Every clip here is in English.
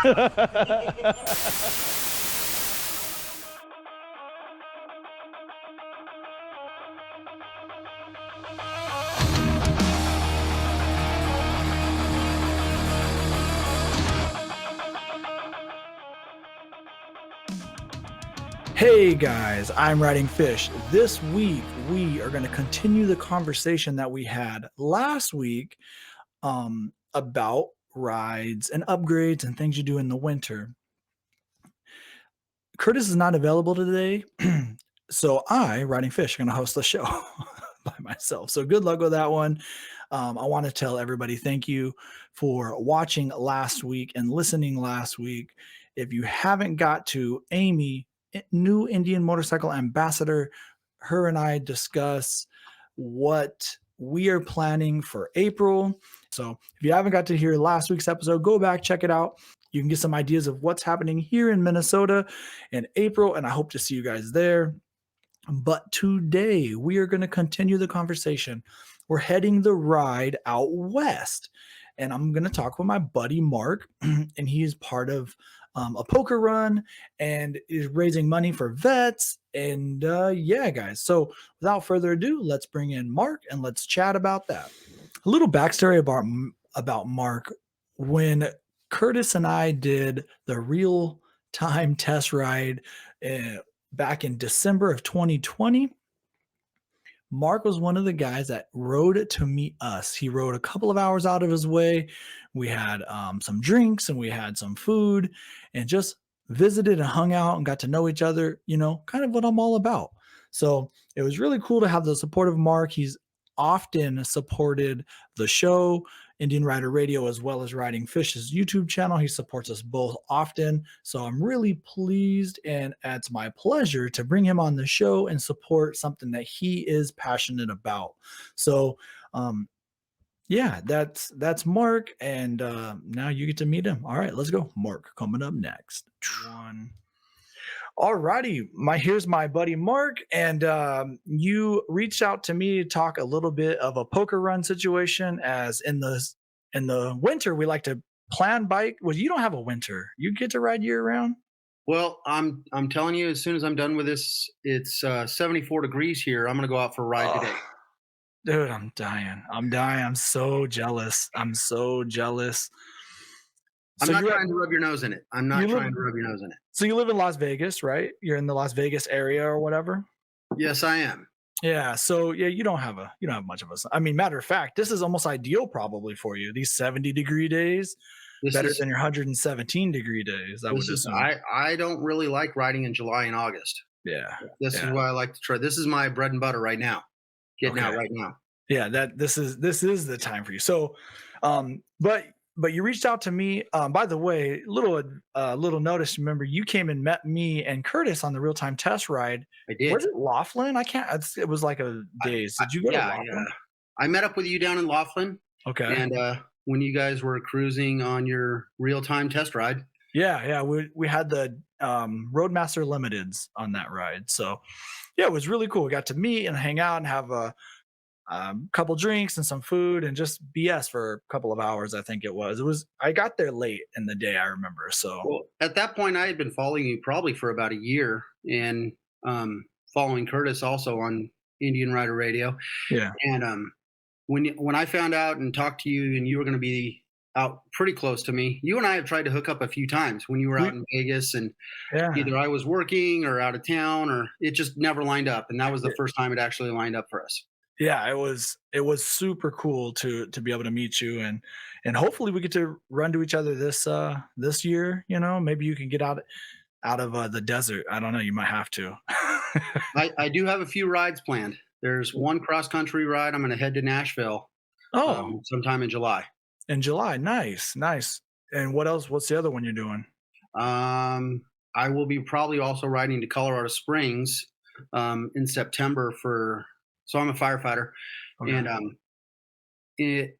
Hey guys, I'm Ridingfish. This week we are going to continue the conversation that we had last week about rides and upgrades and things you do in the winter. Curtis is not available today, so I, Ridingfish, am going to host the show by myself. So good luck with that one. I want to tell everybody thank you for watching last week and listening last week. If you haven't got to Amy, new Indian motorcycle ambassador, her and I discuss what we are planning for April. So if you haven't got to hear last week's episode, go back, check it out. You can get some ideas of what's happening here in Minnesota in April, and I hope to see you guys there. But today we are going to continue the conversation. We're heading the ride out west, and I'm going to talk with my buddy Mark, and he is part of a poker run and is raising money for vets. And yeah, guys. So without further ado, let's bring in Mark and let's chat about that. A little backstory about Mark. When Curtis and I did the real time test ride back in December of 2020, Mark was one of the guys that rode to meet us. He rode a couple of hours out of his way. We had some drinks and we had some food and just visited and hung out and got to know each other, kind of what I'm all about. So it was really cool to have the support of Mark. He's often supported the show, Indian Rider Radio, as well as Ridingfish's YouTube channel. He supports us both often. So I'm really pleased, and it's my pleasure to bring him on the show and support something that he is passionate about. So yeah, that's Mark, and now you get to meet him. All right, let's go. Mark coming up next. All righty, here's my buddy Mark, and you reached out to me to talk a little bit of a poker run situation. As in the winter, we like to plan bike. Well, you don't have a winter; you get to ride year round. Well, I'm telling you, as soon as I'm done with this, it's 74 degrees here. I'm gonna go out for a ride today. Dude, I'm dying. I'm so jealous. I'm not trying to rub your nose in it. So you live in Las Vegas, right? You're in the Las Vegas area or whatever? Yes, I am. Yeah. So yeah, you don't have much of a, I mean, matter of fact, this is almost ideal probably for you. These 70-degree days, better than your 117-degree days. I don't really like riding in July and August. Yeah. This is why I like to try. This is my bread and butter right now. Getting out right now. Yeah, this is the time for you. So but you reached out to me. By the way, little notice. Remember, you came and met me and Curtis on the real time test ride. I did. Was it Laughlin? I can't. It was like a days. Did you go to Laughlin? Yeah. I met up with you down in Laughlin. Okay. And when you guys were cruising on your real time test ride. Yeah. We had the Roadmaster Limiteds on that ride. So yeah, it was really cool. We got to meet and hang out and have a couple drinks and some food and just BS for a couple of hours. I think it was, I got there late in the day, I remember. So well, at that point I had been following you probably for about a year, and following Curtis also on Indian Rider Radio. Yeah. And when I found out and talked to you and you were going to be out pretty close to me, you and I have tried to hook up a few times when you were out in Vegas, and either I was working or out of town, or it just never lined up. And that was the first time it actually lined up for us. Yeah, it was super cool to be able to meet you, and hopefully we get to run to each other this year. Maybe you can get out of the desert. I don't know. You might have to. I do have a few rides planned. There's one cross country ride. I'm going to head to Nashville. Sometime in July. In July, nice. And what else? What's the other one you're doing? I will be probably also riding to Colorado Springs in September so I'm a firefighter. Okay. And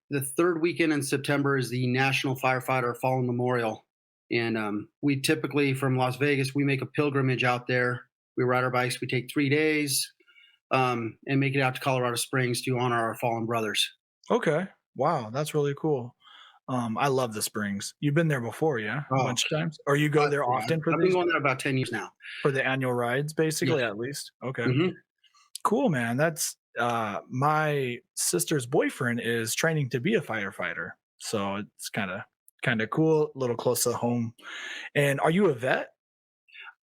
the third weekend in September is the National Firefighter Fallen Memorial. And we typically, from Las Vegas, we make a pilgrimage out there. We ride our bikes. We take 3 days and make it out to Colorado Springs to honor our fallen brothers. Okay. Wow. That's really cool. I love the Springs. You've been there before, yeah? A Oh, bunch of times? Or you go there yeah, often I've been going there about 10 years now. for the annual rides, Yeah. basically, at least? Okay. Mhm. Cool, man. That's my sister's boyfriend is training to be a firefighter. So it's kinda cool, a little close to home. And are you a vet?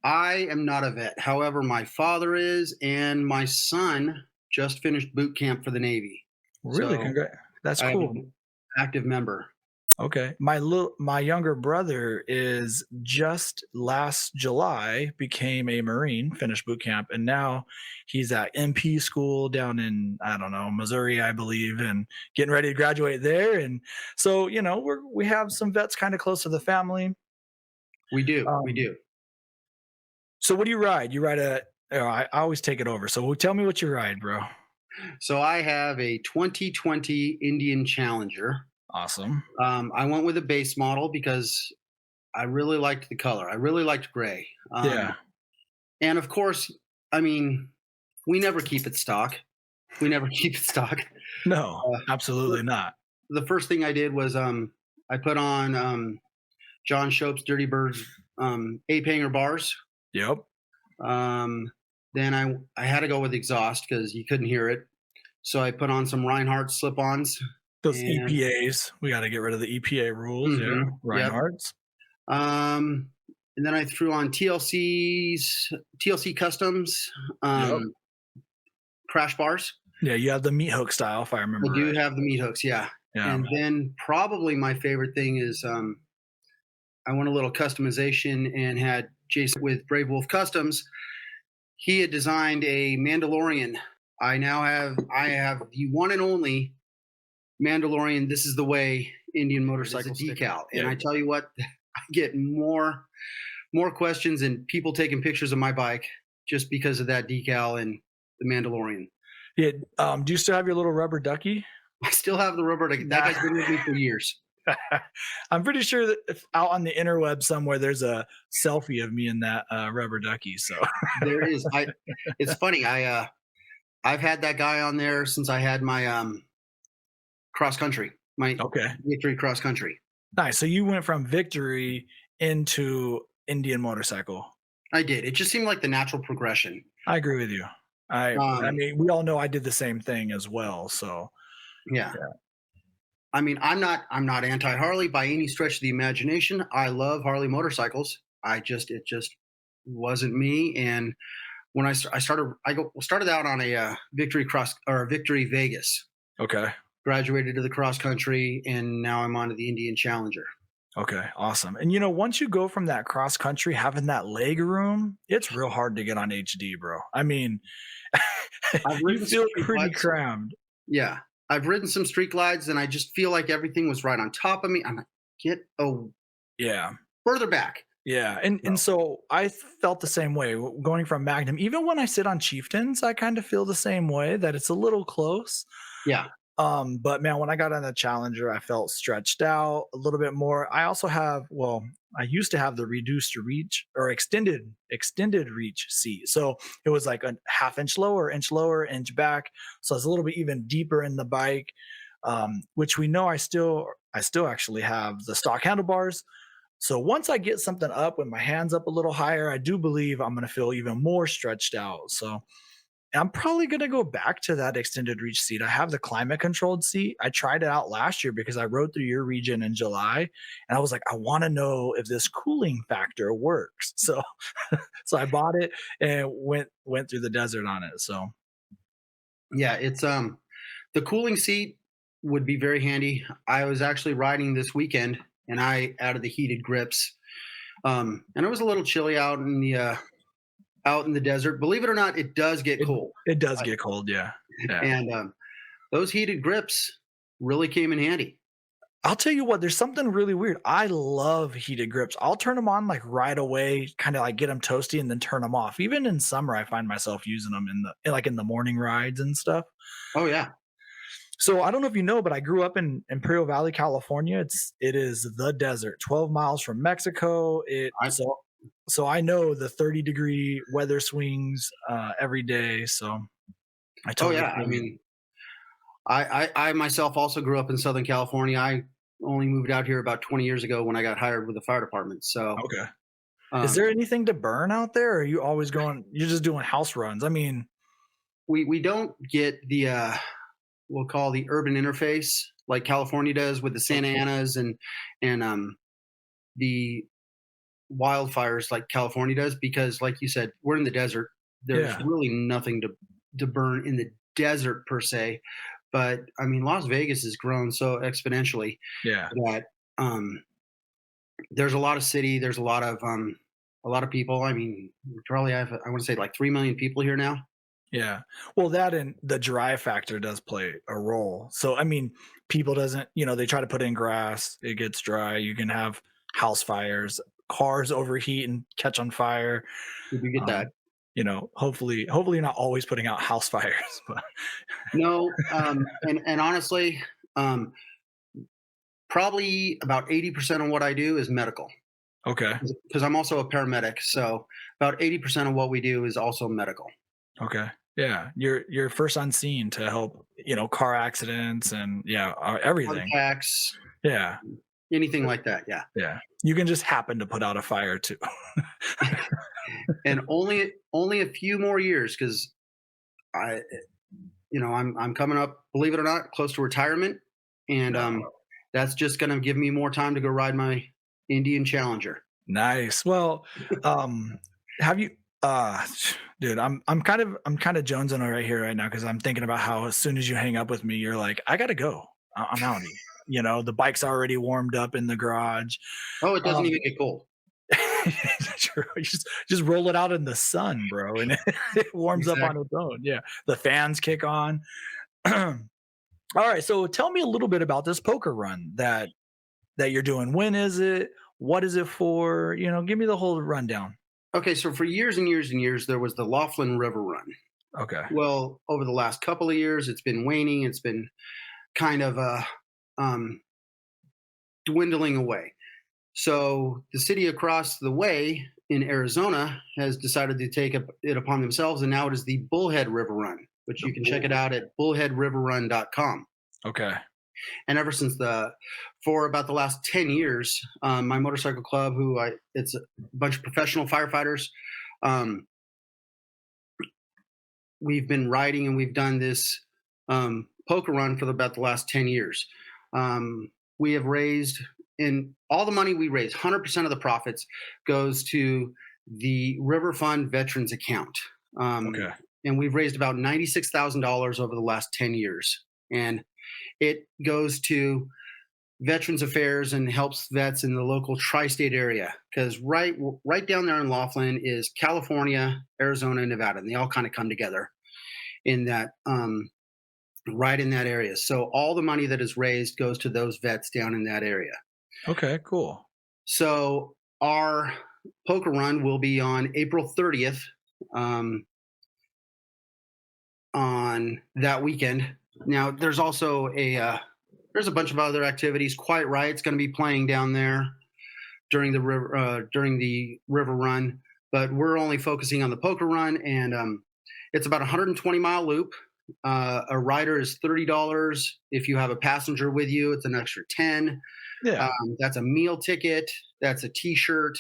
I am not a vet. However, my father is, and my son just finished boot camp for the Navy. Really? So Congrats. That's I am cool. an active member. Okay. My younger brother is just last July became a Marine, finished boot camp, and now he's at MP school down in, I don't know, Missouri, I believe, and getting ready to graduate there. And so, we have some vets kind of close to the family. We do. We Um, do. so what do you ride? You ride I always take it over. So tell me what you ride, bro. So I have a 2020 Indian Challenger. Awesome. I went with a base model because I really liked the color. I really liked gray. Yeah. And of course, I mean, we never keep it stock. We never keep it stock. No, Uh, absolutely not. the first thing I did was I put on John Shope's Dirty Birds ape hanger bars. Yep. Um, then I had to go with exhaust because you couldn't hear it. So I put on some Reinhardt slip-ons Those and EPAs, we got to get rid of the EPA rules. Yeah. yep. Reinhardt's. Um, and then I threw on TLC Customs Yep. crash bars. Yeah, you have the meat hook style, if I I remember do right. have the meat hooks, yeah. Yeah. And then probably my favorite thing is I went a little customization and had Jason with Brave Wolf Customs. He had designed a Mandalorian. I have the one and only Mandalorian. This is the way Indian motorcycle decal. And Yeah. I tell you what, I get more questions and people taking pictures of my bike just because of that decal and the Mandalorian. Yeah. Do you still have your little rubber ducky? I still have the rubber. That Nah. guy's been with me for years. I'm pretty sure that if out on the interweb somewhere, there's a selfie of me in that rubber ducky. So There is. It's funny. I've had that guy on there since I had my cross country, my okay, victory cross country. nice. So you went from victory into Indian motorcycle. I did. It just seemed like the natural progression. I agree with you. I Um, mean, we all know I did the same thing as well. So yeah. yeah. I mean, I'm not anti Harley by any stretch of the imagination. I love Harley motorcycles. It just wasn't me. And when started out on a Victory Cross or Victory Vegas, Okay. graduated to the cross country, and now I'm on to the Indian Challenger. Okay, awesome. And once you go from that cross country, having that leg room, it's real hard to get on HD, bro. I mean, I've you ridden some feel street pretty glides. crammed. Yeah, I've ridden some street glides, and I just feel like everything was right on top of me. I'm like, get Yeah. further back. Yeah. And So, so I felt the same way going from Magnum. Even when I sit on Chieftains, I kind of feel the same way that it's a little close. yeah. But man, when I got on the Challenger, I felt stretched out a little bit more. I used to have the reduced reach or extended reach seat. So it was like a half inch lower, inch back. So it's a little bit even deeper in the bike. Which we know I still actually have the stock handlebars. So once I get something up with my hands up a little higher, I do believe I'm going to feel even more stretched out. So I'm probably going to go back to that extended reach seat. I have the climate controlled seat. I tried it out last year because I rode through your region in July and I was like, I want to know if this cooling factor works. So I bought it and went through the desert on it. So Yeah, it's the cooling seat would be very handy. I was actually riding this weekend and I added the heated grips. And it was a little chilly out in the desert. Believe it or not, it does get it cold. it does I- get cold, yeah. Yeah. And those heated grips really came in handy. I'll tell you what, there's something really weird. I love heated grips. I'll turn them on like right away, kind of like get them toasty and then turn them off. Even in summer, I find myself using them in the morning rides and stuff. Oh yeah. So I don't know if you know, but I grew up in Imperial Valley, California. It is the desert, 12 miles from Mexico. I, So I know the 30-degree weather swings every day. So I oh totally yeah. I feel you. mean, I myself also grew up in Southern California. only moved out here about 20 years ago when I got hired with the fire department. So Okay. Is um, there anything to burn out there? Or are you always going? You're just doing house runs. I mean, we don't get the we'll call the urban interface like California does with the Santa okay. Anas and the wildfires like California does, because like you said, we're in the desert. There's Yeah. really nothing to burn in the desert per se. But I mean, Las Vegas has grown so exponentially Yeah. that um, there's a lot of city. There's a lot of people. I mean, we probably have I want to say like 3 million people here now. Yeah. Well, that and the dry factor does play a role. So, I mean, people doesn't, they try to put in grass, it gets dry. You can have house fires, cars overheat and catch on fire. We do get that. Um, hopefully you're not always putting out house fires, but No, and honestly, um, probably about 80% of what I do is medical okay. because I'm also a paramedic. So about 80% of what we do is also medical. Okay. Yeah. You're first on scene to help, car accidents and yeah, Heart everything. attacks, Yeah. anything like that. Yeah. Yeah. You can just happen to put out a fire too. And only a few more years because I, I'm coming up, believe it or not, close to retirement, and No. that's just going to give me more time to go ride my Indian Challenger. Nice. Well, um, have you uh dude, I'm kind of jonesing right here right now because I'm thinking about how as soon as you hang up with me, you're like, I gotta go. I'm outie. The bike's already warmed up in the garage. Oh, it doesn't Um even get cold. True. Just roll it out in the sun, bro, and it warms up on Exactly. its own. Yeah. The fans kick on. All right. So tell me a little bit about this poker run that you're doing. When is it? What is it for? Give me the whole rundown. Okay, so for years and years and years, there was the Laughlin River Run. Okay. Well, over the last couple of years, it's been waning. It's been kind of um, dwindling away. So the city across the way in Arizona has decided to take it upon themselves, and now it is the Bullhead River Run, which The you can check it bull. out at bullheadriverrun.com. Okay. And ever since for about the last 10 years, my motorcycle club, it's a bunch of professional firefighters. Um, we've been riding and we've done this poker run for about the last 10 years. We have raised, in all the money we raise, 100% of the profits goes to the River Fund Veterans Account. Okay. And we've raised about $96,000 over the last 10 years. And it goes to Veterans Affairs and helps vets in the local tri-state area, because right down there in Laughlin is California, Arizona, and Nevada, and they all kind of come together in that right in that area. So all the money that is raised goes to those vets down in that area. Okay. Cool. So our poker run will be on April 30th, on that weekend. Now there's also there's a bunch of other activities. Quiet Riot's going to be playing down there during the river run, but we're only focusing on the poker run, and it's about a 120-mile loop. A rider is $30. If you have a passenger with you, it's an extra 10. Yeah. That's a meal ticket. That's a T-shirt,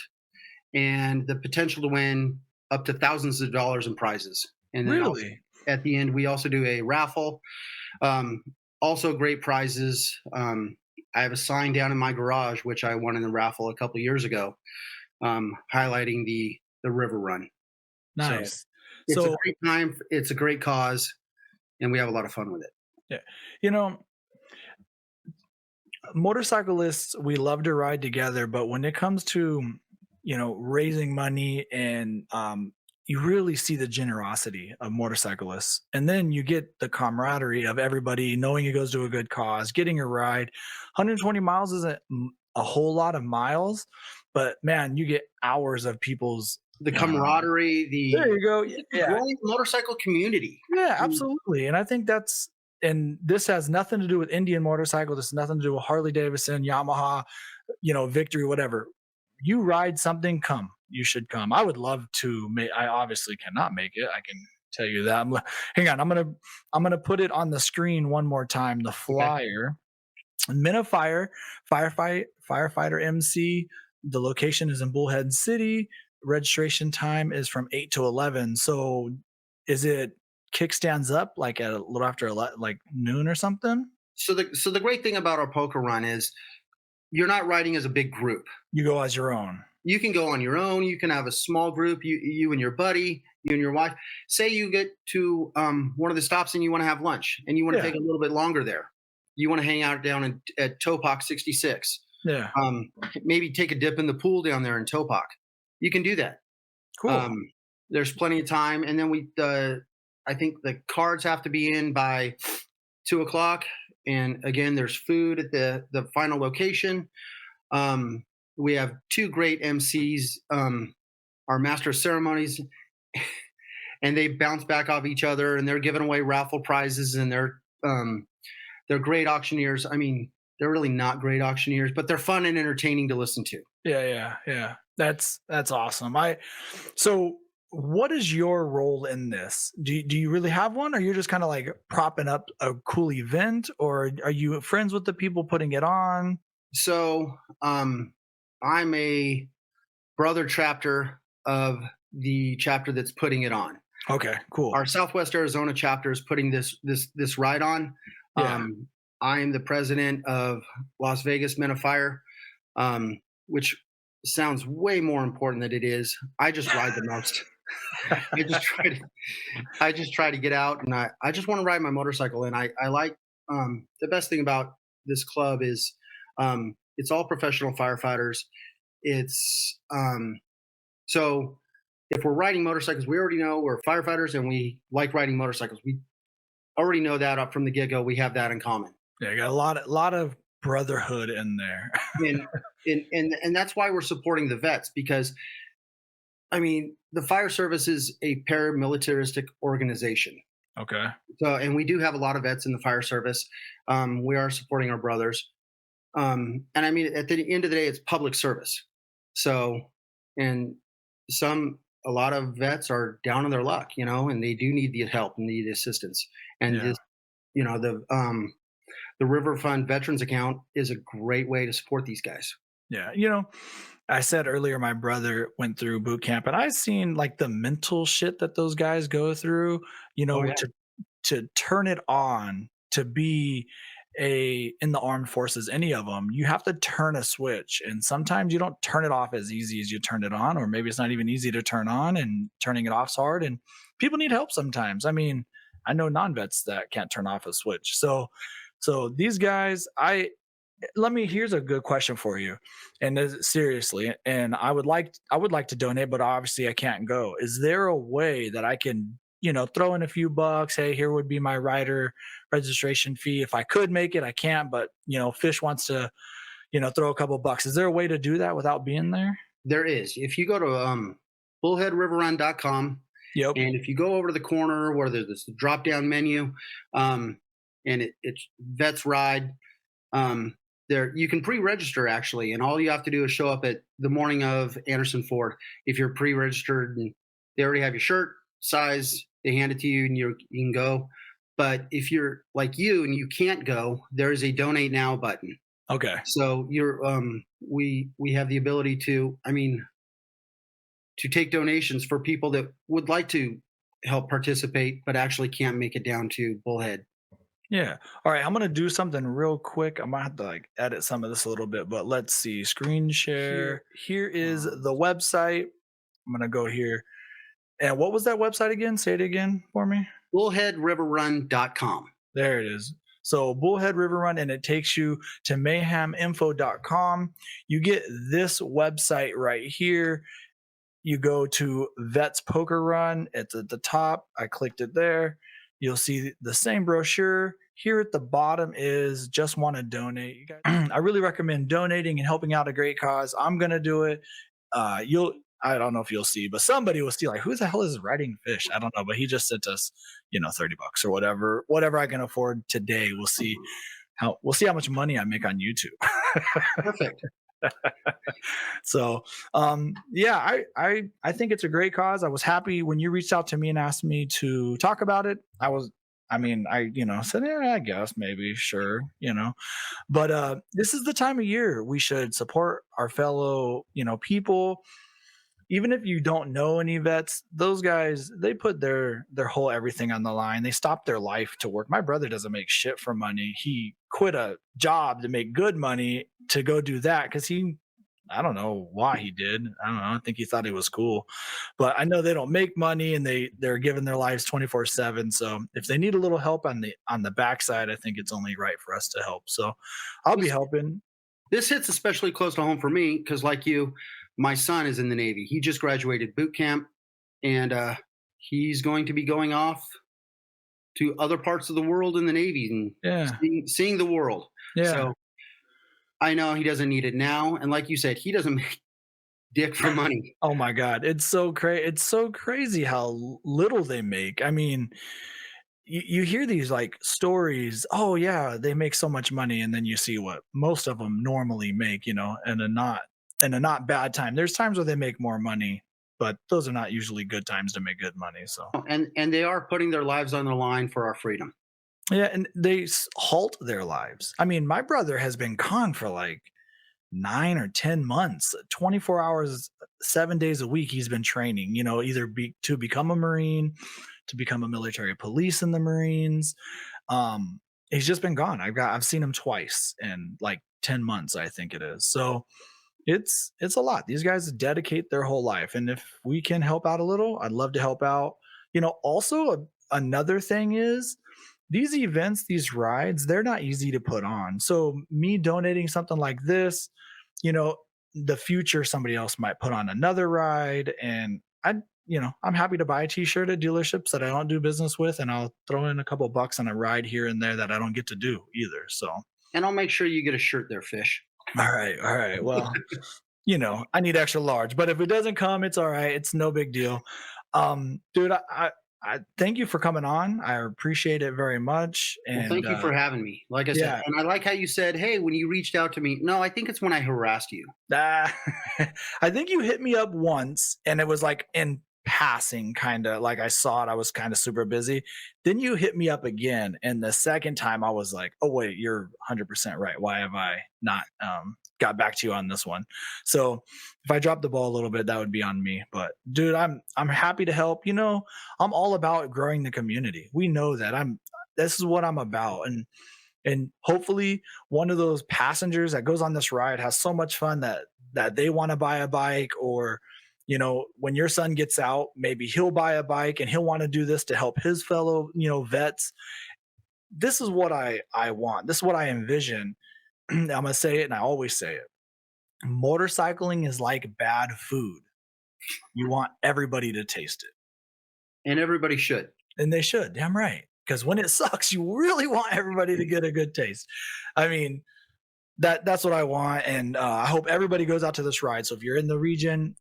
and the potential to win up to thousands of dollars in prizes. And then also, Really? at the end, we also do a raffle. Um, Also, great prizes. I have a sign down in my garage, which I won in the raffle a couple years ago, highlighting the river run. So Nice. it's a So, great time. It's a great cause, and we have a lot of fun with it. yeah, you know, motorcyclists, we love to ride together, but when it comes to, raising money and you really see the generosity of motorcyclists. And then you get the camaraderie of everybody knowing it goes to a good cause, getting a ride. 120 miles isn't a whole lot of miles, but man, you get hours of people's. The Um, camaraderie, there you go. the Yeah, growing motorcycle community. yeah, Mm, absolutely. And I think and this has nothing to do with Indian motorcycle. This has nothing to do with Harley Davidson, Yamaha, Victory, whatever. You ride something, come. You should come. I would love to make. I obviously cannot make it. I can tell you that. Hang on. I'm gonna put it on the screen one more time. The okay. flyer. Men of Fire, firefighter MC. The location is in Bullhead City. Registration time is from 8 to 11. So is it kickstands up like at a little after like noon or something? So the great thing about our poker run is you're not riding as a big group. You go as your own. You can go on your own. You can have a small group. You and your buddy, you and your wife. Say you get to one of the stops and you want to have lunch and you want to Yeah. take a little bit longer there. You want to hang out down at Topak 66. Yeah. Maybe take a dip in the pool down there in Topak. You can do that. Cool. Um, there's plenty of time, and then I think the cards have to be in by 2 o'clock. And again, there's food at the final location. Um, we have two great MCs, our master of ceremonies, and they bounce back off each other, and they're giving away raffle prizes, and they're great auctioneers. I mean, they're really not great auctioneers, but they're fun and entertaining to listen to. Yeah. That's awesome. So what is your role in this? Do you really have one, or you're just kind of like propping up a cool event, or are you friends with the people putting it on? So I'm a brother chapter of the chapter that's putting it on. Okay, cool. Our Southwest Arizona chapter is putting this ride on. Yeah. I am the president of Las Vegas Men of Fire, which sounds way more important than it is. I just ride the most. I just try to I just try to get out, and I just want to ride my motorcycle. And I like the best thing about this club is it's all professional firefighters. It's so if we're riding motorcycles, we already know we're firefighters and we like riding motorcycles. We already know that up from the get go. We have that in common. Yeah, you got a lot of brotherhood in there. And and that's why we're supporting the vets, because I mean the fire service is a paramilitaristic organization. Okay. So, and we do have a lot of vets in the fire service. We are supporting our brothers. And I mean, at the end of the day, it's public service. So, and a lot of vets are down on their luck, and they do need the help and need the assistance. And Yeah. this, you know, the River Fund Veterans account is a great way to support these guys. Yeah. I said earlier my brother went through boot camp, and I seen like the mental shit that those guys go through, Oh yeah, to turn it on, to be a in the armed forces, any of them, you have to turn a switch, and sometimes you don't turn it off as easy as you turned it on, or maybe it's not even easy to turn on, and turning it off's hard, and people need help sometimes. I mean, I know non-vets that can't turn off a switch. So these guys, I let me here's a good question for you, and seriously, and I would like to donate, but obviously I can't go. Is there a way that I can throw in a few bucks? Hey, here would be my rider registration fee. If I could make it, I can't, but Fish wants to throw a couple bucks. Is there a way to do that without being there? there is. If you go to bullheadriverrun.com, Yep. and if you go over to the corner where there's this drop down menu, and it's Vets Ride, there you can pre-register actually, and all you have to do is show up at the morning of Anderson Ford. If you're pre-registered, and they already have your shirt size, they hand it to you, and you can go. But if you're like you and you can't go, there is a donate now button. Okay. So we have the ability to, I mean, to take donations for people that would like to help participate but actually can't make it down to Bullhead. Yeah. All right. I'm gonna do something real quick. I might have to like edit some of this a little bit, but let's see. Screen share. Here, Here is um, the website. I'm gonna go here. And what was that website again? Say it again for me. bullheadriverrun.com. There it is. So Bullhead River Run, and it takes you to mayheminfo.com. You get this website right here. You go to Vets Poker Run. It's at the top. I clicked it there. You'll see the same brochure. Here at the bottom is just want to donate. You guys, I really recommend donating and helping out a great cause. I'm gonna do it. You'll I don't know if you'll see, but somebody will see like, who the hell is Riding Fish? I don't know, but he just sent us, $30 or whatever I can afford today. We'll see how much money I make on YouTube. Perfect. So yeah, I think it's a great cause. I was happy when you reached out to me and asked me to talk about it. I mean, said, yeah, I guess maybe, sure, but this is the time of year we should support our fellow, people. Even if you don't know any vets, those guys, they put their whole everything on the line. They stopped their life to work. My brother doesn't make shit for money. He quit a job to make good money to go do that because I don't know why he did. I don't know. I think he thought he was cool, but I know they don't make money and they're giving their lives 24/7. So if they need a little help on the backside, I think it's only right for us to help. So I'll be This helping. this hits especially close to home for me because, like you, my son is in the Navy. He just graduated boot camp, and he's going to be going off to other parts of the world in the Navy and Yeah. seeing the world. Yeah. So I know he doesn't need it now, and like you said, he doesn't make dick for money. Oh my god, it's so crazy how little they make. I mean, you hear these like stories, oh yeah, they make so much money, and then you see what most of them normally make, in a not bad time. There's times where they make more money, but those are not usually good times to make good money. So And they are putting their lives on the line for our freedom. yeah, and they halt their lives. I mean, my brother has been gone for like 9 or 10 months, 24 hours, 7 days a week. He's been training, either to become a Marine, to become a military police in the Marines. He's just been gone. I've seen him twice in like 10 months, I think it is. So it's a lot. These guys dedicate their whole life. And if we can help out a little, I'd love to help out. Also another thing is these events, these rides, they're not easy to put on. So me donating something like this, you know, the future somebody else might put on another ride, and I'm happy to buy a t-shirt at dealerships that I don't do business with, and I'll throw in a couple bucks on a ride here and there that I don't get to do either. So, And I'll make sure you get a shirt there, Fish. all right, all right. Well, I need extra large, but if it doesn't come, it's all right. It's no big deal. Dude, I thank you for coming on. I appreciate it very much. Well, And thank you for having me. Like I said, yeah, and I like how you said, "Hey, when you reached out to me." No, I think it's when I harassed you. uh, I think you hit me up once, and it was like in passing, kind of like I saw it. I was kind of super busy. Then you hit me up again, and the second time I was like, "Oh wait, you're 100% right. Why have I not got back to you on this one?" So if I dropped the ball a little bit, that would be on me. But dude, I'm happy to help. I'm all about growing the community. We know that. This is what I'm about, and hopefully one of those passengers that goes on this ride has so much fun that they want to buy a bike, or when your son gets out, maybe he'll buy a bike and he'll want to do this to help his fellow vets. This is what I want. This is what I envision. I'm gonna say it, and I always say it. Motorcycling is like bad food. You want everybody to taste it, And everybody should. and they should. Damn right. Because when it sucks, you really want everybody to get a good taste. I mean, that's what I want, and I hope everybody goes out to this ride. So if you're in the region,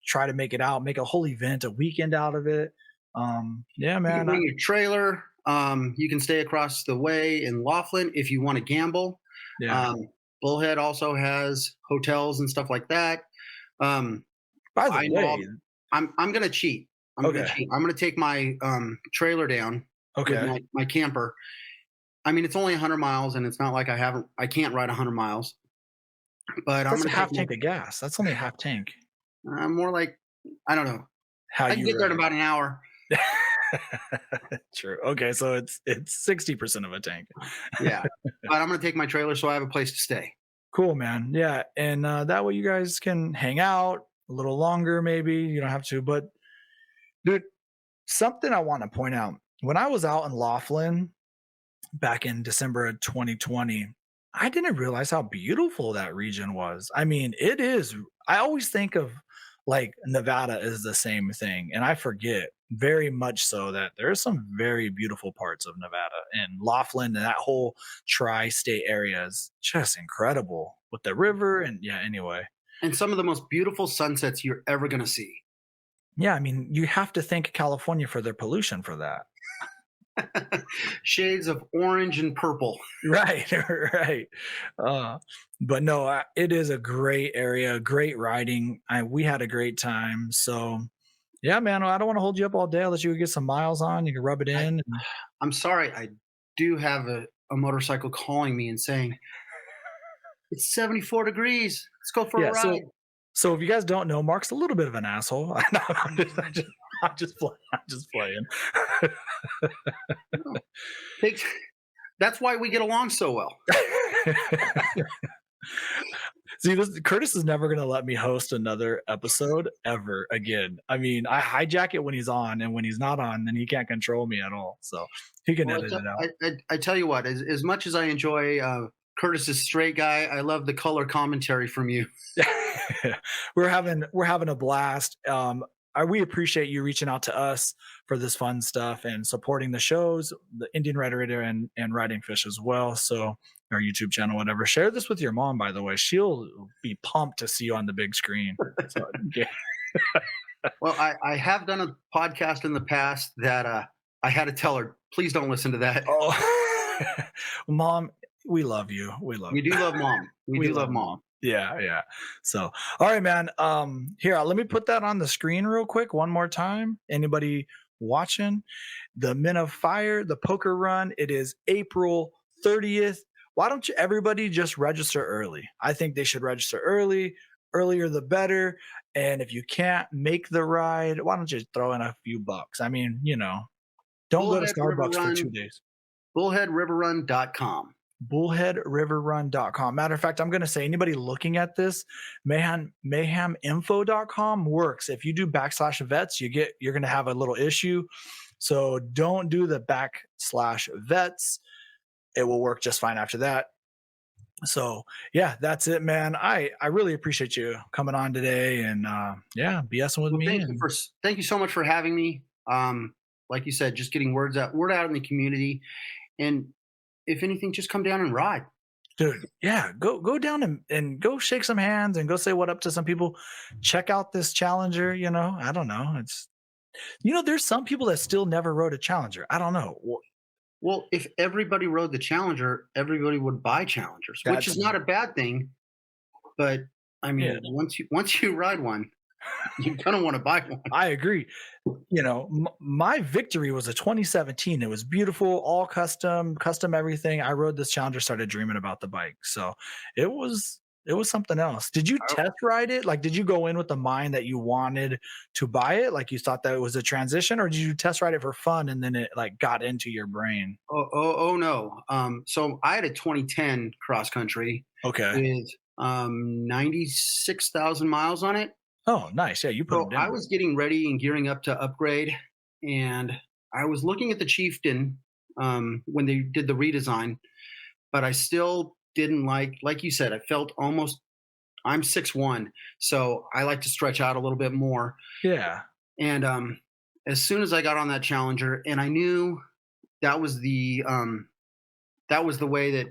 try to make it out, make a whole event, a weekend out of it. Yeah, You can man. bring your trailer. You can stay across the way in Laughlin if you want to gamble. Yeah. Um, Bullhead also has hotels and stuff like that. Um, By the I know way, I'm gonna cheat. I'm gonna okay, cheat. I'm gonna take my trailer down with okay. my camper. I mean, it's only 100 miles, and it's not like I can't ride 100 miles. But I'm That's a gonna take half tank of gas. That's only a half tank. more like I don't know. How I can you get there in ride? about an hour. True. Okay, so it's 60% of a tank. Yeah, but I'm gonna take my trailer so I have a place to stay. Cool, man. Yeah, and that way you guys can hang out a little longer. Maybe you don't have to, but dude, something I want to point out. When I was out in Laughlin back in December of 2020, I didn't realize how beautiful that region was. I mean, it is. I always think of like Nevada is the same thing, and I forget very much so that there's some very beautiful parts of Nevada, and Laughlin and that whole tri-state area is just incredible with the river. And yeah, anyway, And some of the most beautiful sunsets you're ever gonna see. yeah, I mean, you have to thank California for their pollution for that. Shades of orange and purple. Right, right. Uh, but no, it is a great area, great riding. We had a great time. So Yeah, man. Well, I don't want to hold you up all day. I'll let you get some miles on. You can rub it I, in. I'm sorry. I do have a motorcycle calling me and saying it's 74 degrees. Let's go for a Yeah. ride. So if you guys don't know, Mark's a little bit of an asshole. I'm just playing. I'm just playing. No, takes- that's why we get along so well. See, Curtis is never going to let me host another episode ever again. I mean, I hijack it when he's on, and when he's not on, then he can't control me at all. So he can Well, edit it out. I tell you what, as much as I enjoy Curtis's straight guy, I love the color commentary from you. We're having a blast. We appreciate you reaching out to us for this fun stuff and supporting the shows, the Indian Red Raider and Riding Fish as well. So our YouTube channel, whatever. Share this with your mom, by the way. She'll be pumped to see you on the big screen. So yeah. Well, I have done a podcast in the past that I had to tell her, please don't listen to that. Oh, mom, we love you. We love We do you. love mom. We We do love love mom. mom. Yeah, yeah. So, all right, man. Here, let me put that on the screen real quick one more time. Anybody watching? The Men of Fire, the poker run. It is April 30th. Why don't you everybody just register early? I think they should register early. Earlier the better. And if you can't make the ride, why don't you throw in a few bucks? I mean, don't go to Bullhead River Starbucks for Run, 2 days. bullheadriverrun.com. Bullheadriverrun.com. Matter of fact, I'm going to say anybody looking at this, mayheminfo.com works. If you do /vets, you're going to have a little issue. So don't do the /vets. It will work just fine after that. So yeah, that's it, man. I really appreciate you coming on today and BSing with Well, me. And thank you so much for having me. Like you said, just getting word out in the community, and if anything, just come down and ride. dude, yeah, go down and go shake some hands and go say what up to some people. Check out this Challenger. I don't know. There's some people that still never rode a Challenger. I don't know. Well, if everybody rode the Challenger, everybody would buy Challengers, which That's is not a bad thing. But I mean, yeah. once you ride one, you're gonna want to buy one. I agree. My victory was a 2017. It was beautiful, all custom everything. I rode this Challenger, started dreaming about the bike. So it was something else. Did you I- test ride it? Like, did you go in with the mind that you wanted to buy it? Like you thought that it was a transition, or did you test ride it for fun and then it like got into your brain? oh no. So I had a 2010 cross country Okay. with 96,000 miles on it. Oh, nice. Yeah, you put So them I down. was getting ready and gearing up to upgrade, and I was looking at the Chieftain when they did the redesign, but I still didn't like you said, I felt almost. I'm 6'1", so I like to stretch out a little bit more. Yeah. And as soon as I got on that Challenger, and I knew that was the way that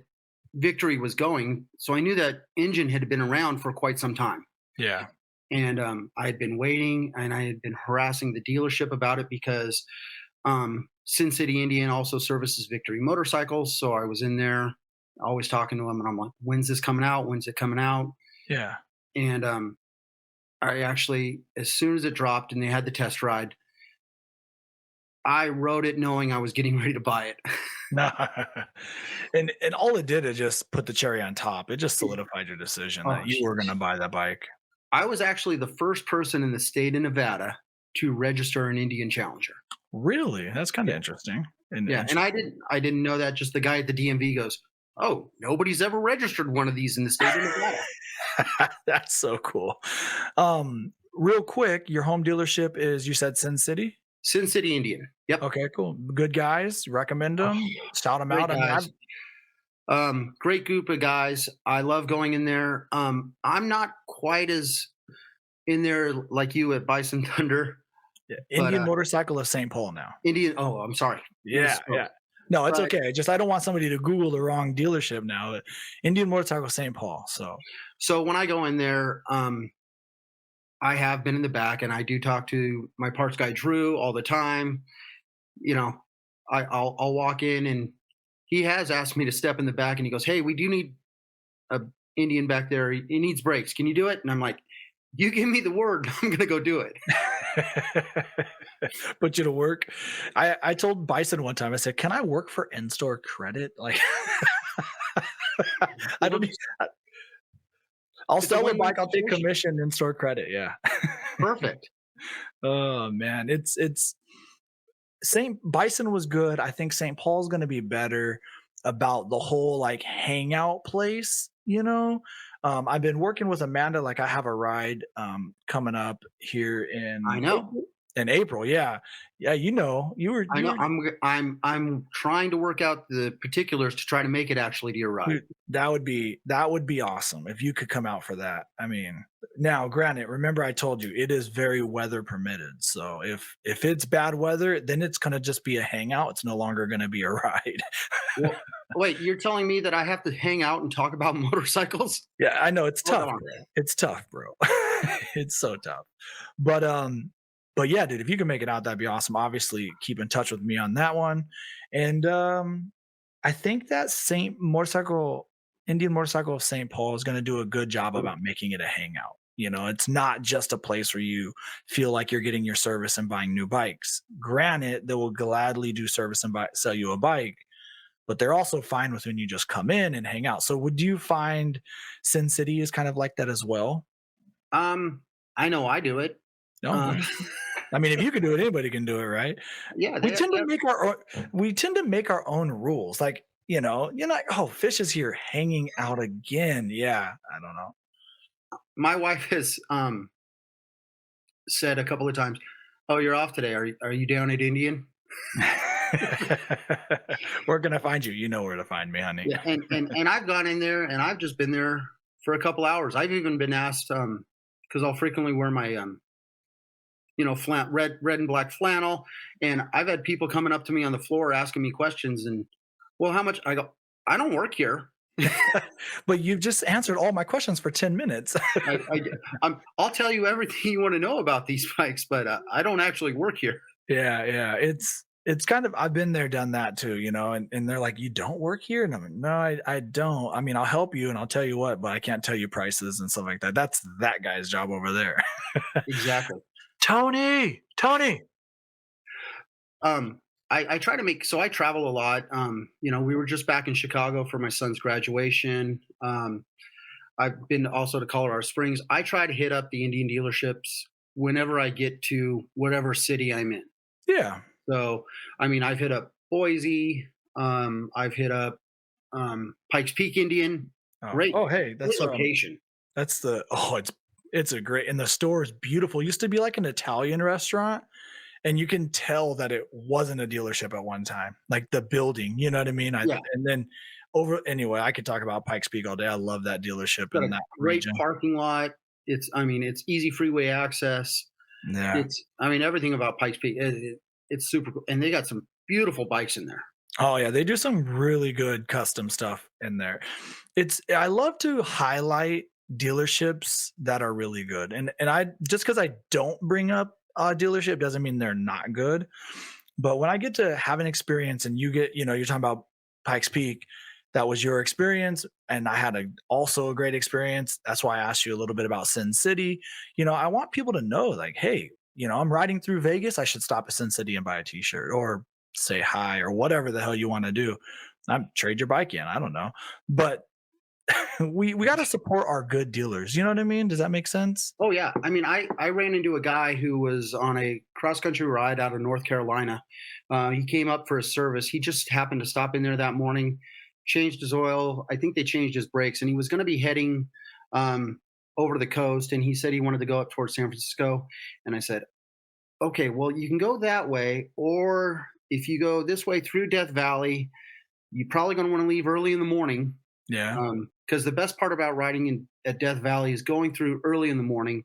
Victory was going, so I knew that engine had been around for quite some time. Yeah. And I had been waiting, and I had been harassing the dealership about it because Sin City Indian also services Victory motorcycles. So I was in there, always talking to them, and I'm like, "When's this coming out? When's it coming out?" Yeah. And I actually, as soon as it dropped and they had the test ride, I rode it knowing I was getting ready to buy it. No. And all it did is just put the cherry on top. It just solidified your decision Oh, that you were gonna buy that bike. I was actually the first person in the state of Nevada to register an Indian Challenger. Really? That's kinda interesting. Yeah, and I didn't know that. Just the guy at the DMV goes, "Oh, nobody's ever registered one of these in the state of Nevada." That's so cool. Real quick, your home dealership is, you said, Sin City? Sin City Indian. Yep. Okay, cool. Good guys, recommend them. Shout them Great out. I mean, guys. Great group of guys. I love going in there. I'm not quite as in there like you at Bison Thunder, but Indian Motorcycle of St. Paul now. Indian. Oh, I'm sorry. Yeah, yeah. No, it's But okay. Just I don't want somebody to Google the wrong dealership now. Indian Motorcycle St. Paul. so when I go in there, I have been in the back, and I do talk to my parts guy Drew all the time. You know, I'll walk in, and he has asked me to step in the back, and he goes, "Hey, we do need a Indian back there. He needs brakes. Can you do it?" And I'm like, You give me the word, I'm gonna go do it. Put you to work. I told Bison one time, I said, "Can I work for in-store credit?" Like, I It'll don't. just I'll it's a sell their win-win bike. I'll take situation. commission in-store credit. Yeah. Perfect. Oh man, it's St. Bison was good. I think St. Paul's going to be better about the whole like hangout place. I've been working with Amanda. Like I have a ride coming up here I in know. April. In April, yeah, yeah. I You know. were I'm trying to work out the particulars to try to make it actually to your ride. Dude, that would be awesome if you could come out for that. I mean, now granted, remember I told you it is very weather permitted. So if it's bad weather, then it's gonna just be a hangout. It's no longer gonna be a ride. Well, wait, you're telling me that I have to hang out and talk about motorcycles? Yeah, I know it's Hold tough, on. bro. It's tough, bro. It's so tough. But but yeah, dude, if you can make it out, that'd be awesome. Obviously, keep in touch with me on that one. And I think that Saint Motorcycle Indian Motorcycle of St. Paul is going to do a good job about making it a hangout. It's not just a place where you feel like you're getting your service and buying new bikes. Granted, they will gladly do service and sell you a bike, but they're also fine with when you just come in and hang out. So, would you find Sin City is kind of like that as well? I know I do it. No, Uh, I mean, if you can do it, anybody can do it, right? yeah, We they tend to make our own rules. Like, you're like, oh, Fish is here hanging out again. Yeah, I don't know. my wife has, said a couple of times, "Oh, you're off today. Are you down at Indian?" Where can I find you? You know where to find me, honey. Yeah, and I've gone in there and I've just been there for a couple hours. I've even been asked, because 'cause I'll frequently wear my, red and black flannel, and I've had people coming up to me on the floor asking me questions and, "Well, how much?" I go, "I don't work here. But you've just answered all my questions for 10 minutes. I'll tell you everything you want to know about these bikes, but I don't actually work here." Yeah, yeah. It's kind of I've been there, done that too, and they're like, "You don't work here?" And I'm like, "No, I don't. I mean, I'll help you and I'll tell you what, but I can't tell you prices and stuff like that. That's that guy's job over there." Exactly. Tony, Tony. Um, I try to make so I travel a lot. We were just back in Chicago for my son's graduation. I've been also to Colorado Springs. I try to hit up the Indian dealerships whenever I get to whatever city I'm in. Yeah. So, I mean, I've hit up Boise. I've hit up Pikes Peak Indian. Oh, Great, oh, hey, great location. that's the oh, it's a great and the store is beautiful. It used to be like an Italian restaurant, and you can tell that it wasn't a dealership at one time. Like the building, you know what I mean? I Yeah, and then over anyway, I could talk about Pikes Peak all day. I love that dealership got in a that great region. parking lot. It's easy freeway access. Yeah. Everything about Pikes Peak. It's super cool, and they got some beautiful bikes in there. Oh yeah, they do some really good custom stuff in there. I love to highlight dealerships that are really good. And I just because I don't bring up a dealership doesn't mean they're not good. But when I get to have an experience and you're talking about Pikes Peak, that was your experience, and I had also a great experience. That's why I asked you a little bit about Sin City. I want people to know, like, hey, I'm riding through Vegas. I should stop at Sin City and buy a T-shirt or say hi or whatever the hell you want to do. I'm trade your bike in. I don't know, but we got to support our good dealers. You know what I mean? Does that make sense? Oh yeah, I mean, I ran into a guy who was on a cross country ride out of North Carolina. He came up for a service. He just happened to stop in there that morning, changed his oil. I think they changed his brakes, and he was going to be heading over to the coast. And he said he wanted to go up towards San Francisco. And I said, okay, well, you can go that way, or if you go this way through Death Valley, you're probably going to want to leave early in the morning, Yeah. because the best part about riding at Death Valley is going through early in the morning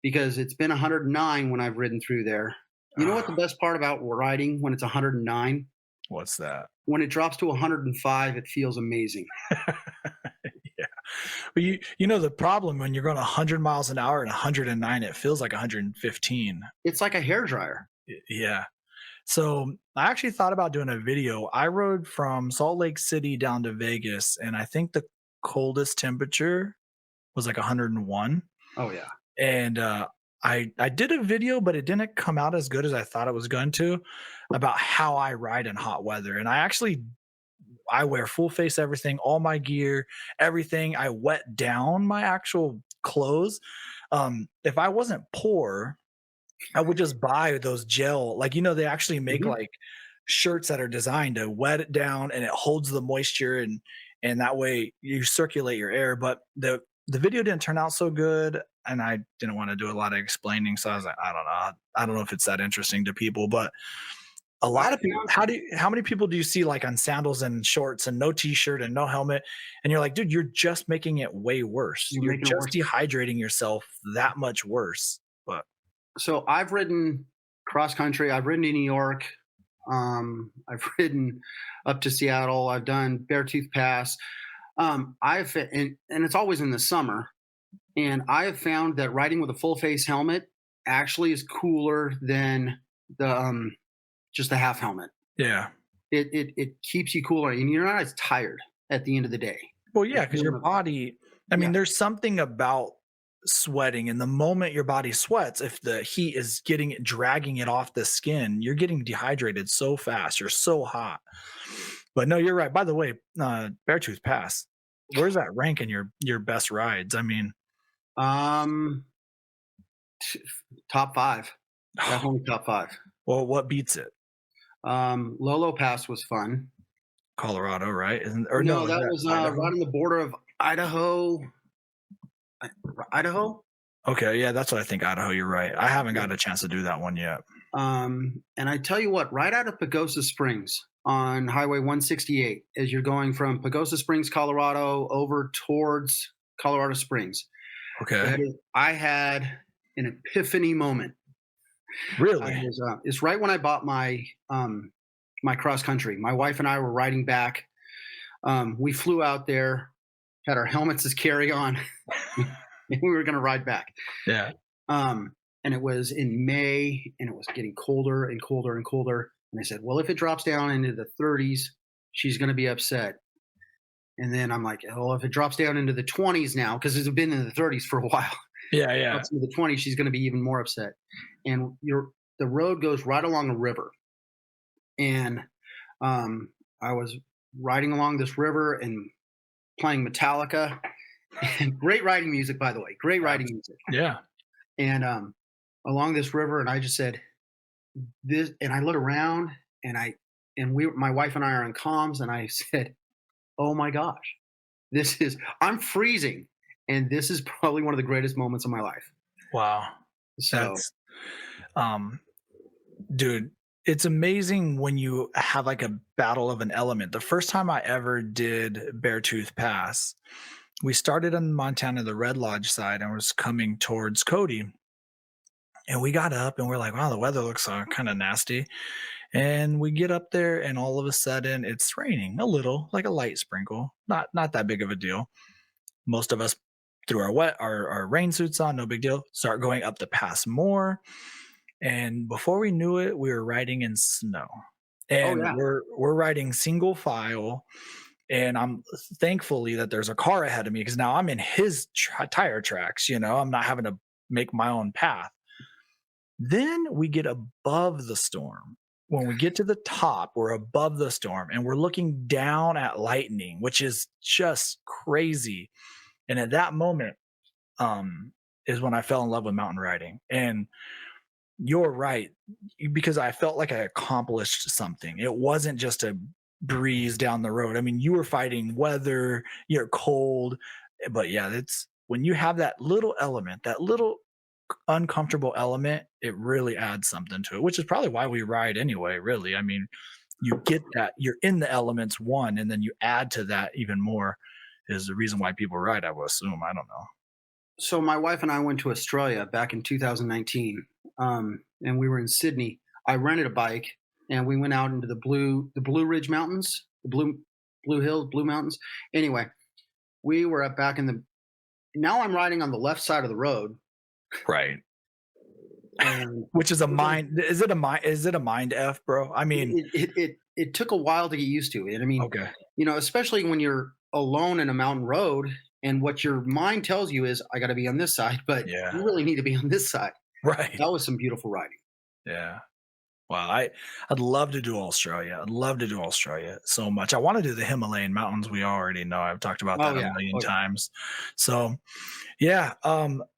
because it's been 109 when I've ridden through there. You know what the Ah, best part about riding when it's 109? what's that? When it drops to 105, it feels amazing. Yeah. But the problem when you're going 100 miles an hour and 109, it feels like 115. It's like a hair dryer. Yeah. So I actually thought about doing a video. I rode from Salt Lake City down to Vegas, and I think the coldest temperature was like 101. Oh yeah. And I did a video, but it didn't come out as good as I thought it was going to, about how I ride in hot weather. And I wear full face everything, all my gear, everything. I wet down my actual clothes. If I wasn't poor, I would just buy those gel, like, they actually make Mhm. like shirts that are designed to wet it down and it holds the moisture, and that way you circulate your air. But the video didn't turn out so good, and I didn't want to do a lot of explaining. So I was like, I don't know. I don't know if it's that interesting to people, but a I lot of people, found how many people do you see like on sandals and shorts and no t-shirt and no helmet? And you're like, dude, you're just making it way worse. you're You're making it just worse. dehydrating yourself that much worse. But So I've ridden cross country. I've ridden to New York. I've ridden up to Seattle. I've done Beartooth Pass. And it's always in the summer. And I have found that riding with a full face helmet actually is cooler than the just the half helmet. yeah. It keeps you cooler, and you're not as tired at the end of the day. Well, If yeah, because you your don't have- body, I Yeah. mean, there's something about sweating, and the moment your body sweats, if the heat is dragging it off the skin, you're getting dehydrated so fast. You're so hot. But no, you're right. By the way, Beartooth Pass, where's that rank in your best rides? I mean, Um, Top five, definitely top five. well, what beats it? Lolo Pass was fun. Colorado, right? Isn't, or no, No, is that that was right Idaho? on the border of Idaho. Idaho. Okay, yeah, that's what I think. Idaho, you're right. I haven't Yeah. got a chance to do that one yet. And I tell you what, right out of Pagosa Springs on Highway 168, as you're going from Pagosa Springs, Colorado, over towards Colorado Springs, Okay, I had an epiphany moment. really? It's right when I bought my cross country. My wife and I were riding back. We flew out there, had our helmets as carry on, and we were going to ride back. Yeah. And it was in May, and it was getting colder and colder and colder. And they said, well, if it drops down into the 30s, she's going to be upset. And then I'm like, well, if it drops down into the 20s now, because it's been in the 30s for a while, Yeah, yeah. drops into the 20s, she's going to be even more upset. And the road goes right along a river. And I was riding along this river and playing Metallica. And great riding music, by the way, great riding music. Yeah. And along this river, and I just said this, and I looked around, and my wife and I are on comms, and I said, "Oh my gosh, I'm freezing, and this is probably one of the greatest moments of my life." Wow. So, That's um dude, it's amazing when you have like a battle of an element. The first time I ever did Beartooth Pass, we started in Montana, the Red Lodge side, and was coming towards Cody. And we got up and we're like, wow, the weather looks kind of nasty. And we get up there and all of a sudden it's raining a little, like a light sprinkle, not that big of a deal. Most of us threw our rain suits on, no big deal. Start going up the pass more. And before we knew it, we were riding in snow. oh And yeah, we're riding single file. And I'm thankfully that there's a car ahead of me because now I'm in his tire tracks. I'm not having to make my own path. Then we get above the storm. When we get to the top, we're above the storm and we're looking down at lightning, which is just crazy. And at that moment, is when I fell in love with mountain riding. And you're right, because I felt like I accomplished something. It wasn't just a breeze down the road. I mean, you were fighting weather, you're cold, but yeah, it's when you have that little element, that little uncomfortable element, it really adds something to it, which is probably why we ride anyway, really. I mean, you get that you're in the elements one, and then you add to that even more is the reason why people ride, I would assume. I don't know. so my wife and I went to Australia back in 2019, and we were in Sydney. I rented a bike, and we went out into the Blue Ridge Mountains, the Blue Hills, Blue Mountains. Anyway, we were up back in the. Now I'm riding on the left side of the road, Right. and Which is a mind is it a mind F, bro? I mean, it took a while to get used to it. I mean, okay. especially when you're alone in a mountain road and what your mind tells you is, I got to be on this side, but Yeah. you really need to be on this side. Right. That was some beautiful riding. Yeah. Wow, I'd love to do Australia. I'd love to do Australia so much. I wanna do the Himalayan mountains, we already know, I've talked about Oh that a yeah, million oh yeah. times. So, yeah,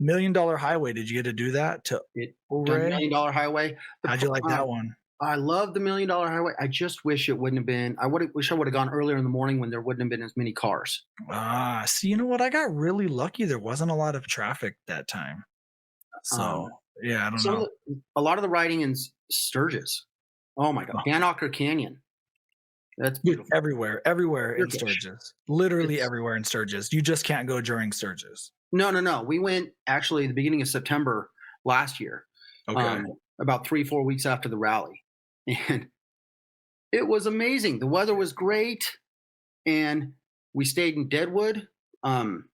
Million Dollar Highway, did you get to do that to Done Ouray? Million Dollar Highway. The How'd you pro- like that one? I love the Million Dollar Highway. I just wish it wouldn't have been. I would wish I would have gone earlier in the morning when there wouldn't have been as many cars. See, you know what? I got really lucky, there wasn't a lot of traffic that time. Um, So, yeah, I don't some of know. a lot of the riding in Sturgis. Oh my god, Bannocker Canyon. That's Dude, beautiful. everywhere in Spearfish. Sturgis. Literally It's everywhere in Sturgis. You just can't go during Sturgis. no, no, no. We went actually the beginning of September last year, Okay. um, about 3 4 weeks after the rally, and it was amazing. The weather was great, and we stayed in Deadwood, um,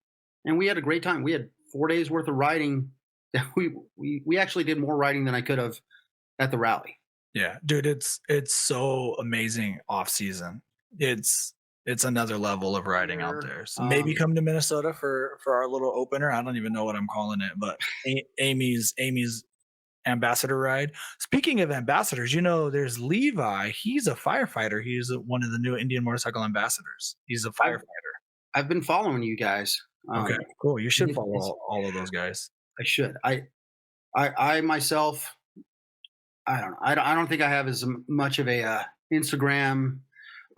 and we had a great time. We had 4 days worth of riding. That we actually did more riding than I could have at the rally. Yeah, dude, it's so amazing off season. It's it's another level of riding out Here, there. So maybe come to Minnesota for our little opener. I don't even know what I'm calling it, but Amy's ambassador ride. Speaking of ambassadors, there's Levi. He's a firefighter. He's one of the new Indian motorcycle ambassadors. He's a I've firefighter. I've been following you guys. Okay, cool. You should follow It's all of those guys. I should. I myself, I don't know. I don't think I have as much of a Instagram,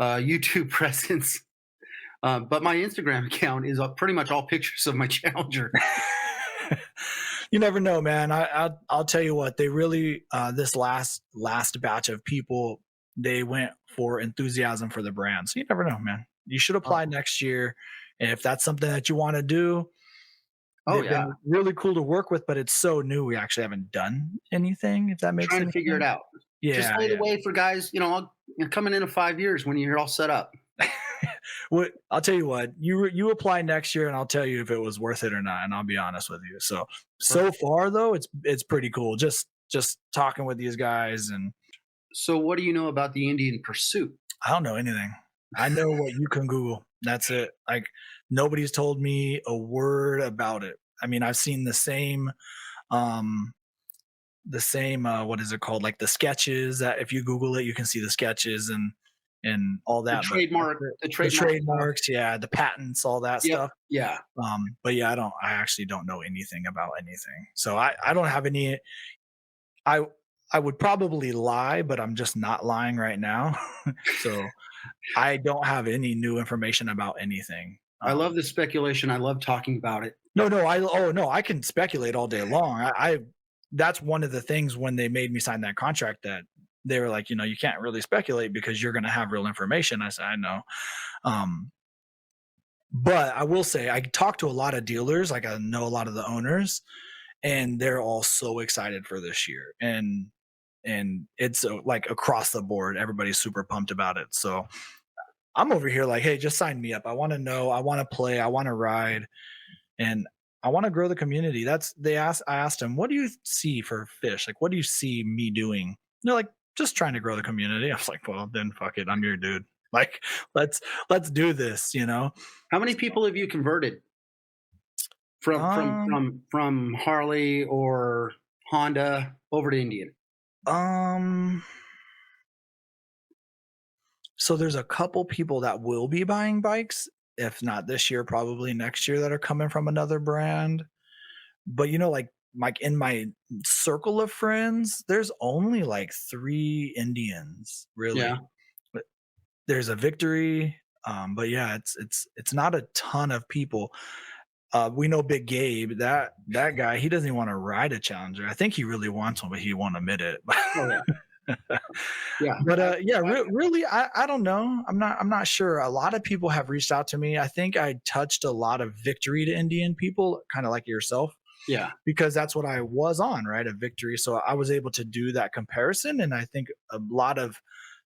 YouTube presence. But my Instagram account is pretty much all pictures of my Challenger. You never know, man. I'll tell you what. They really this last batch of people, they went for enthusiasm for the brand. So you never know, man. You should apply Oh, next year if that's something that you want to do. oh They've yeah, been really cool to work with, but it's so new. We actually haven't done anything. If that makes trying to any figure it sense. out. Just Yeah, lay the yeah. way for guys. Coming in 5 years when you're all set up. What I'll tell you what, you apply next year and I'll tell you if it was worth it or not, and I'll be honest with you. So Perfect. far though, it's pretty cool. Just talking with these guys, and So, what do you know about the Indian Pursuit? I don't know anything. I know what you can Google. That's it. Like nobody's told me a word about it. I mean, I've seen um what is it called? Like the sketches that if you Google it, you can see the sketches and all The that. But that's trademark, it. the The trademark stuff. trademarks, yeah, the patents, all that Yep. stuff. Yeah. But yeah, I actually don't know anything about anything. So I don't have any. I I would probably lie, but I'm just not lying right now. So I don't have any new information about anything. I love the speculation. I love talking about it. No, no, no, I can speculate all day long. I That's one of the things when they made me sign that contract that they were like, you can't really speculate because you're going to have real information. I said, I know. Um, but I will say, I talked to a lot of dealers, like I know a lot of the owners, and they're all so excited for this year. And it's like across the board, everybody's super pumped about it. So I'm over here like, hey, just sign me up. I want to know, I want to play, I want to ride, and I want to grow the community. I asked them, what do you see for fish? Like, what do you see me doing? And they're like, just trying to grow the community. I was like, well, then fuck it. I'm your dude. Like, let's do this. How many people have you converted Um, from Harley or Honda over to Indian? um, so there's a couple people that will be buying bikes, if not this year, probably next year, that are coming from another brand. But like in my circle of friends, there's only like 3 Indians, Yeah. really. But there's a Victory, but yeah, it's not a ton of people. We know Big Gabe, that guy, he doesn't even want to ride a Challenger. I think he really wants one, but he won't admit it. Oh yeah. Yeah. But yeah, really, I don't know. I'm not sure. A lot of people have reached out to me. I think I touched a lot of Victory to Indian people, kind of like yourself, Yeah. because that's what I was on, right? A Victory. So I was able to do that comparison. And I think a lot of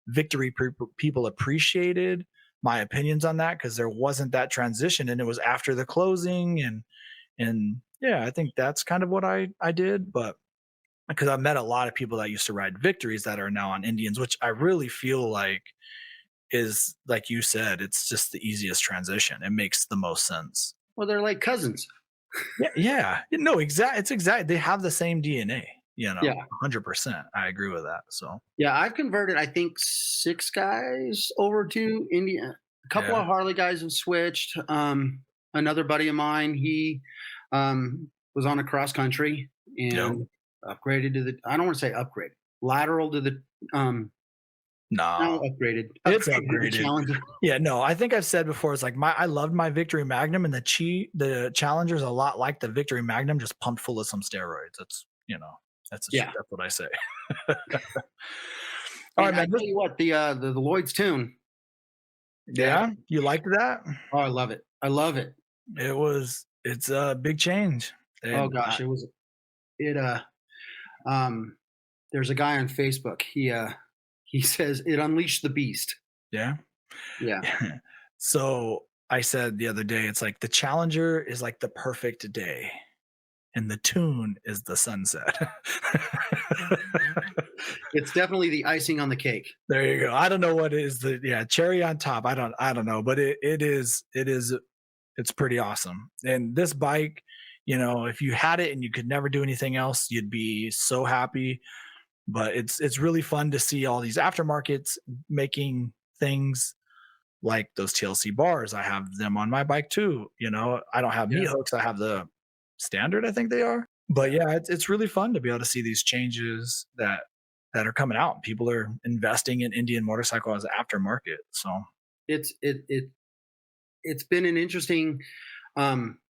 Victory people appreciated my opinions on that because there wasn't that transition and it was after the closing. And yeah, I think that's kind of what I did. But because I've met a lot of people that used to ride Victories that are now on Indians, which I really feel like is, like you said, it's just the easiest transition. It makes the most sense. Well, they're like cousins. Yeah, yeah. No, it's exact. They have the same DNA, Yeah. 100%. I agree with that. So, Yeah, I've converted, I think, 6 guys over to India. A couple yeah. of Harley guys have switched. Another buddy of mine, he was on a cross country Yep. and upgraded to the, I don't want to say upgrade, lateral to the, no, Nah, it's upgraded to the upgraded. Challenger. Yeah, no, I think I've said before, it's like I loved my Victory Magnum, and the Challenger's a lot like the Victory Magnum, just pumped full of some steroids. Yeah. That's what I say. All And right, I man. tell you what, the Lloyd's tune, yeah. Yeah, you liked that? Oh, I love it. I love it. It's a big change, Oh and gosh, it, um, there's a guy on Facebook. He says it unleashed the beast. yeah. Yeah. So I said the other day, it's like the Challenger is like the perfect day, and the tune is the sunset. It's definitely the icing on the cake. There you go. I don't know what is the cherry on top. I don't know, but it's pretty awesome. And this bike, if you had it and you could never do anything else, you'd be so happy. But it's really fun to see all these aftermarkets making things like those TLC bars. I have them on my bike too. I don't have Yeah. meat hooks. I have the standard, I think they are. But Yeah. yeah, it's really fun to be able to see these changes that are coming out. People are investing in Indian motorcycle as an aftermarket. So It's it it it's been an interesting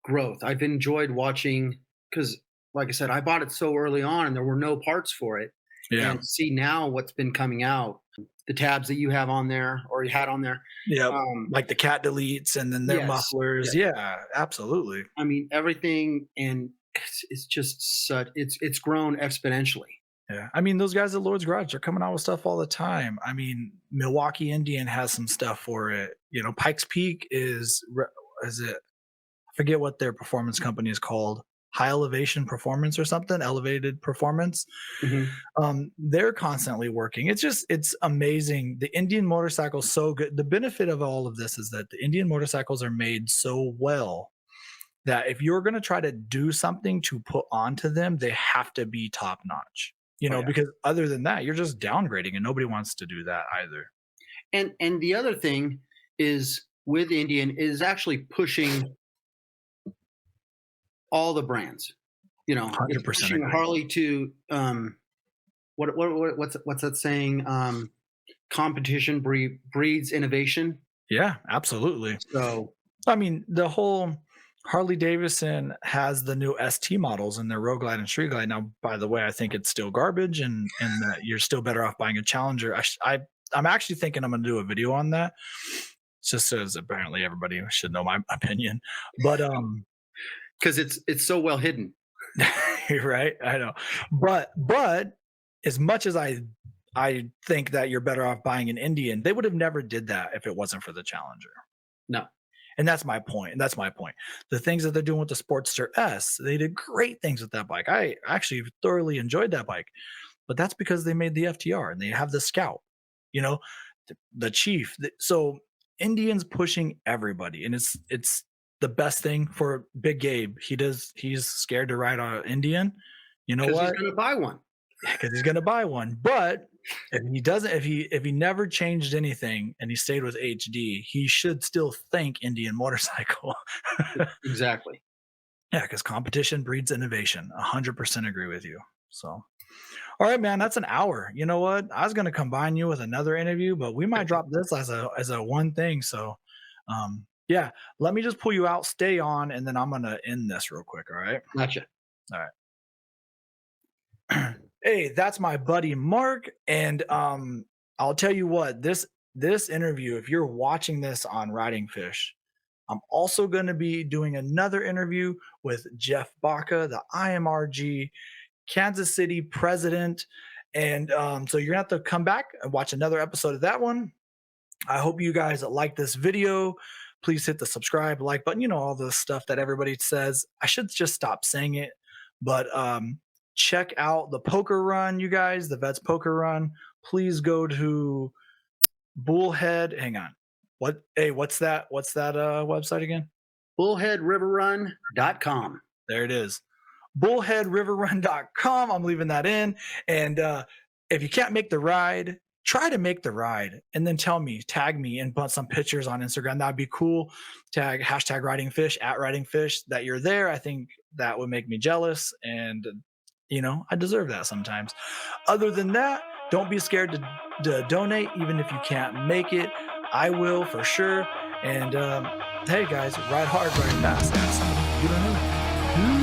growth. I've enjoyed watching because, like I said, I bought it so early on and there were no parts for it. yeah, And see now what's been coming out, the tabs that you have on there or you had on there. yeah, Um, like the cat deletes and then their yes, mufflers. yes. Yeah, absolutely. I mean everything, and it's just such it's grown exponentially. Yeah, I mean those guys at Lord's Garage are coming out with stuff all the time. I mean Milwaukee Indian has some stuff for it. Pikes Peak is it? I forget what their performance company is called. High Elevation Performance or something, Elevated Performance. Mhm. They're constantly working. It's amazing. The Indian motorcycle's so good. The benefit of all of this is that the Indian motorcycles are made so well that if you're going to try to do something to put onto them, they have to be top notch. Oh yeah. Because other than that, you're just downgrading, and nobody wants to do that either. And the other thing is with Indian is actually pushing all the brands. It's 100% pushing agree. Harley to what's that saying? Competition breeds innovation. Yeah, absolutely. So I mean, the whole Harley Davidson has the new ST models in their Road Glide and Street Glide. Now, by the way, I think it's still garbage, and that you're still better off buying a Challenger. I'm actually thinking I'm going to do a video on that, just as apparently everybody should know my opinion. But because it's so well hidden. you're right, I know. But as much as I think that you're better off buying an Indian, they would have never did that if it wasn't for the Challenger. No. And that's my point. And that's my point. The things that they're doing with the Sportster S, they did great things with that bike. I actually thoroughly enjoyed that bike, but that's because they made the FTR and they have the Scout, you know, the Chief. So Indians pushing everybody, and it's the best thing for Big Gabe. He's scared to ride an Indian. You know Because he's what? going to buy one. Because he's gonna buy one. But if he doesn't, if he never changed anything and he stayed with HD, he should still think Indian motorcycle. Exactly. Yeah, because competition breeds innovation. 100% agree with you. So, all right, man, that's an hour. You know what? I was gonna combine you with another interview, but we might drop this as a one thing. So, yeah, let me just pull you out, stay on, and then I'm gonna end this real quick. All right. Gotcha. All right. Hey, that's my buddy Mark, and I'll tell you what, this interview, if you're watching this on Ridingfish, I'm also going to be doing another interview with Jeff Baca, the IMRG Kansas City president, and so you're gonna have to come back and watch another episode of that one. I hope you guys like this video. Please hit the subscribe, like button, all the stuff that everybody says. I should just stop saying it, but check out the poker run, you guys, the Vets Poker Run. Please go to Bullhead. Hang on. What's that website again? bullheadriverrun.com. There it is. Bullheadriverrun.com. I'm leaving that in. And if you can't make the ride, try to make the ride and then tell me, tag me and put some pictures on Instagram. That'd be cool. Tag hashtag Ridingfish at Ridingfish that you're there. I think that would make me jealous. And, you know, I deserve that sometimes. Other than that, don't be scared to donate, even if you can't make it. I will for sure. And hey, guys, ride hard, ride fast. Ask somebody you don't know. Peace.